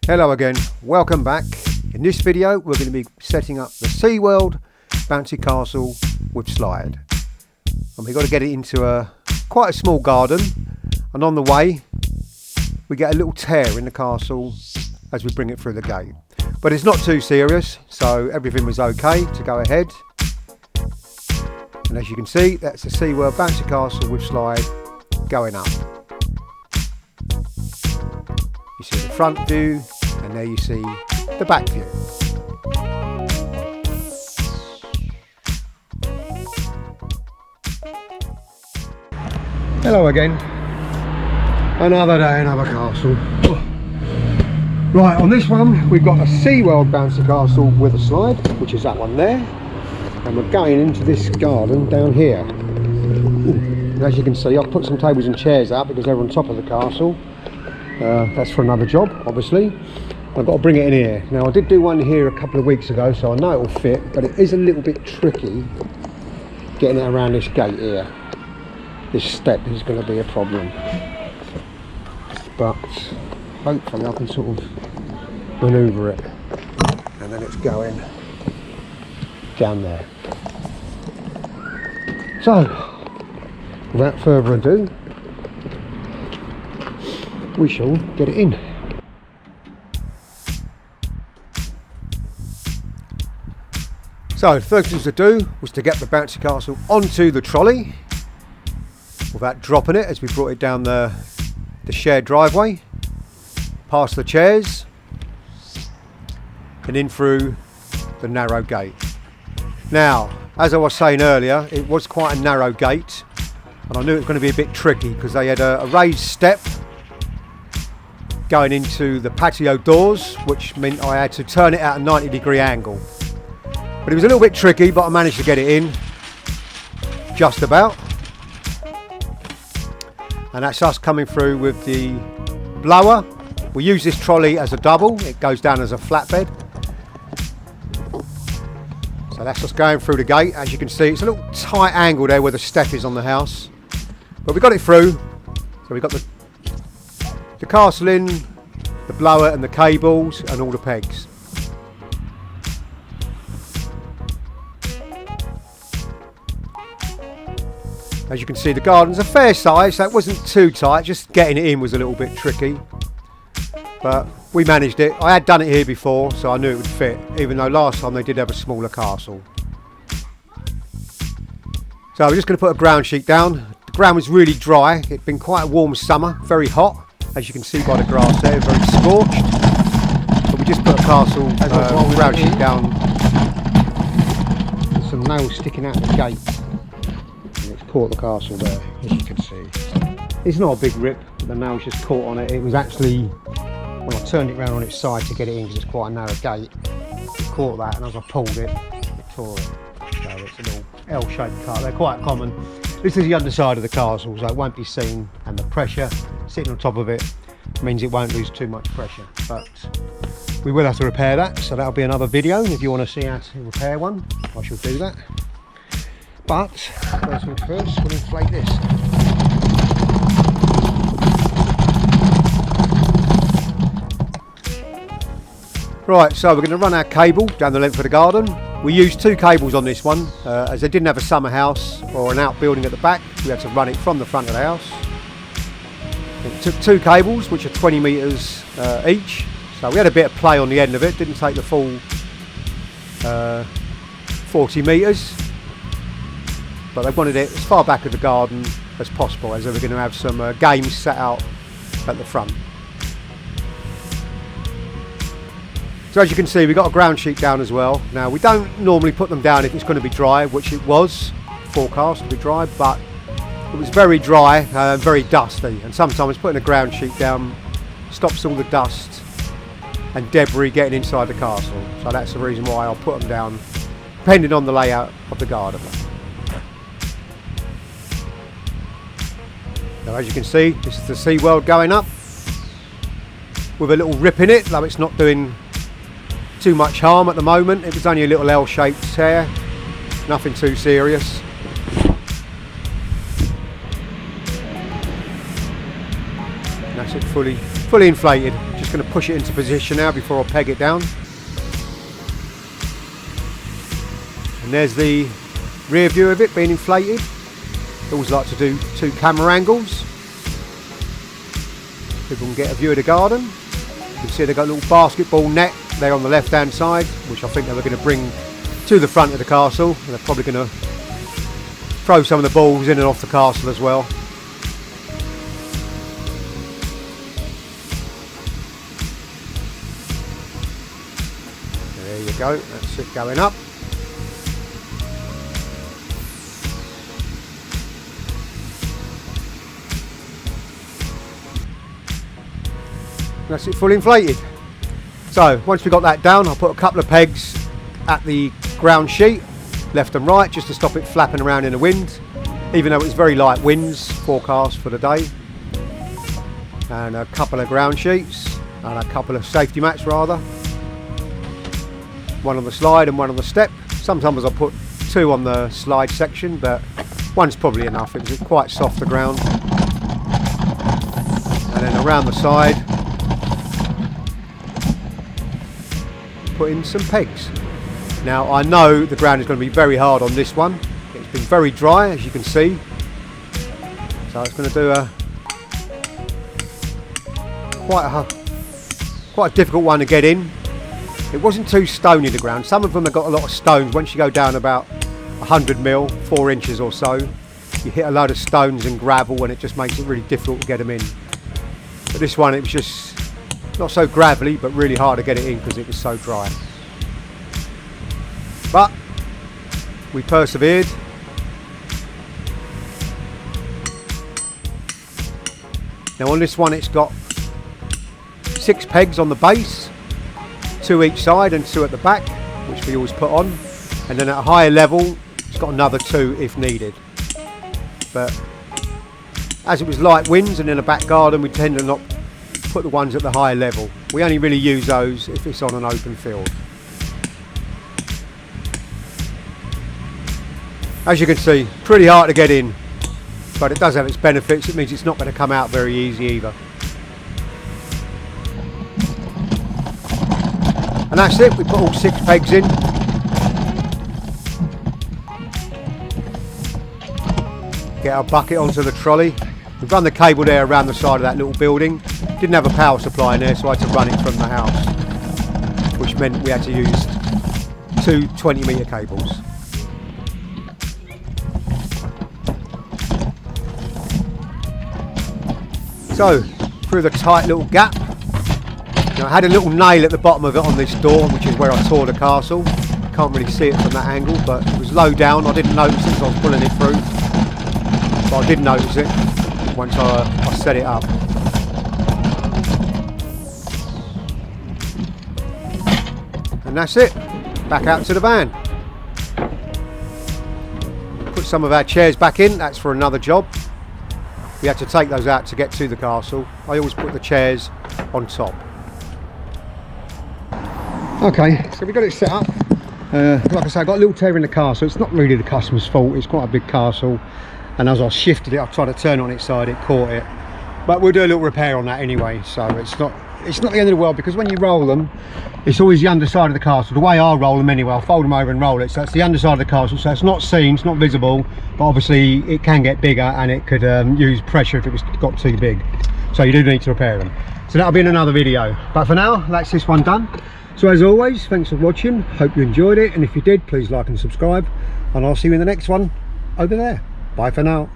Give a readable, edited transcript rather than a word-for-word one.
Hello again, welcome back. In this video we're going to be setting up the SeaWorld bouncy castle with slide. And we've got to get it into quite a small garden, and on the way we get a little tear in the castle as we bring it through the gate. But it's not too serious, so everything was okay to go ahead. And as you can see, that's the SeaWorld bouncy castle with slide going up. You see the front view, and there you see the back view. Hello again. Another day, another castle. Right, on this one we've got a SeaWorld bouncy castle with a slide, which is that one there. And we're going into this garden down here. And as you can see, I've put some tables and chairs out because they're on top of the castle. That's for another job, obviously. I've got to bring it in here. Now, I did do one here a couple of weeks ago, so I know it will fit, but it is a little bit tricky getting it around this gate here. This step is going to be a problem. But hopefully I can sort of manoeuvre it. And then it's going down there. So, without further ado, we shall get it in. So the first thing to do was to get the bouncy castle onto the trolley without dropping it as we brought it down the shared driveway, past the chairs and in through the narrow gate. Now, as I was saying earlier, it was quite a narrow gate and I knew it was going to be a bit tricky because they had a raised step going into the patio doors, which meant I had to turn it at a 90-degree angle. But it was a little bit tricky, but I managed to get it in just about. And that's us coming through with the blower. We use this trolley as a double, it goes down as a flatbed. So that's us going through the gate. As you can see, it's a little tight angle there where the step is on the house, but we got it through. So we got the castle in, the blower and the cables and all the pegs. As you can see, the garden's a fair size, so it wasn't too tight, just getting it in was a little bit tricky. But we managed it. I had done it here before, so I knew it would fit, even though last time they did have a smaller castle. So we're just going to put a ground sheet down. The ground was really dry, it'd been quite a warm summer, very hot. As you can see by the grass there, very scorched. But we just put a castle ground sheet down with some nails sticking out the gate. And it's caught the castle there, as you can see. It's not a big rip, the nails just caught on it. It was actually, when I turned it around on its side to get it in, because it's quite a narrow gate, it caught that, and as I pulled it, it tore it. So it's a little L-shaped cut. They're quite common. This is the underside of the castle, so it won't be seen, and the pressure sitting on top of it means it won't lose too much pressure. But we will have to repair that, so that'll be another video. If you want to see how to repair one, I shall do that. But first things first, we'll inflate this. Right, so we're going to run our cable down the length of the garden. We used two cables on this one, as they didn't have a summer house or an outbuilding at the back. We had to run it from the front of the house. It took two cables, which are 20 metres each. So we had a bit of play on the end of it, didn't take the full 40 metres. But they wanted it as far back of the garden as possible, as they were going to have some games set out at the front. So as you can see, we've got a ground sheet down as well. Now, we don't normally put them down if it's going to be dry, which it was forecast to be dry, but it was very dry and very dusty. And sometimes putting a ground sheet down stops all the dust and debris getting inside the castle. So that's the reason why I'll put them down, depending on the layout of the garden. Now, as you can see, this is the SeaWorld going up with a little rip in it, though it's not doing too much harm at the moment. It was only a little L-shaped tear, nothing too serious. And that's it fully inflated, just just going to push it into position now before I peg it down. And there's the rear view of it being inflated. I always like to do 2 camera angles. People can get a view of the garden. You can see they've got a little basketball net there on the left hand side, which I think they were going to bring to the front of the castle. And they're probably going to throw some of the balls in and off the castle as well. There you go, that's it going up. That's it fully inflated. So once we got that down, I'll put a couple of pegs at the ground sheet, left and right, just to stop it flapping around in the wind, even though it's very light winds forecast for the day. And a couple of ground sheets and a couple of safety mats rather. One on the slide and one on the step. Sometimes I put 2 on the slide section, but one's probably enough. It was quite soft, the ground. And then around the side, put in some pegs. Now I know the ground is going to be very hard on this one. It's been very dry, as you can see. So it's going to do quite a difficult one to get in. It wasn't too stony, the ground. Some of them have got a lot of stones. Once you go down about 100 mil, 4 inches or so, you hit a load of stones and gravel, and it just makes it really difficult to get them in. But this one, it was just not so gravelly, but really hard to get it in because it was so dry. But we persevered. Now on this one, it's got 6 pegs on the base, 2 each side and 2 at the back, which we always put on. And then at a higher level, it's got another 2 if needed. But as it was light winds and in a back garden, we tend to not put the ones at the higher level. We only really use those if it's on an open field. As you can see, pretty hard to get in, but it does have its benefits. It means it's not going to come out very easy either. And that's it, we put all 6 pegs in. Get our bucket onto the trolley. We've run the cable there around the side of that little building. Didn't have a power supply in there, so I had to run it from the house, which meant we had to use 2 20-metre cables. So, through the tight little gap. Now, I had a little nail at the bottom of it on this door, which is where I tore the castle. Can't really see it from that angle, but it was low down. I didn't notice it as I was pulling it through, but I did notice it once I set it up. And that's it, back out to the van. Put some of our chairs back in, that's for another job. We had to take those out to get to the castle. I always put the chairs on top. Okay, so we got it set up. Like I say, I got a little tear in the castle. It's not really the customer's fault, it's quite a big castle. And as I shifted it, I tried to turn on its side, it caught it. But we'll do a little repair on that anyway, so it's not the end of the world, because when you roll them, it's always the underside of the castle. The way I roll them anyway, I'll fold them over and roll it, so it's the underside of the castle, so it's not seen, it's not visible, but obviously it can get bigger and it could use pressure if it got too big. So you do need to repair them. So that'll be in another video. But for now, that's this one done. So as always, thanks for watching, hope you enjoyed it, and if you did, please like and subscribe, and I'll see you in the next one over there. Bye for now.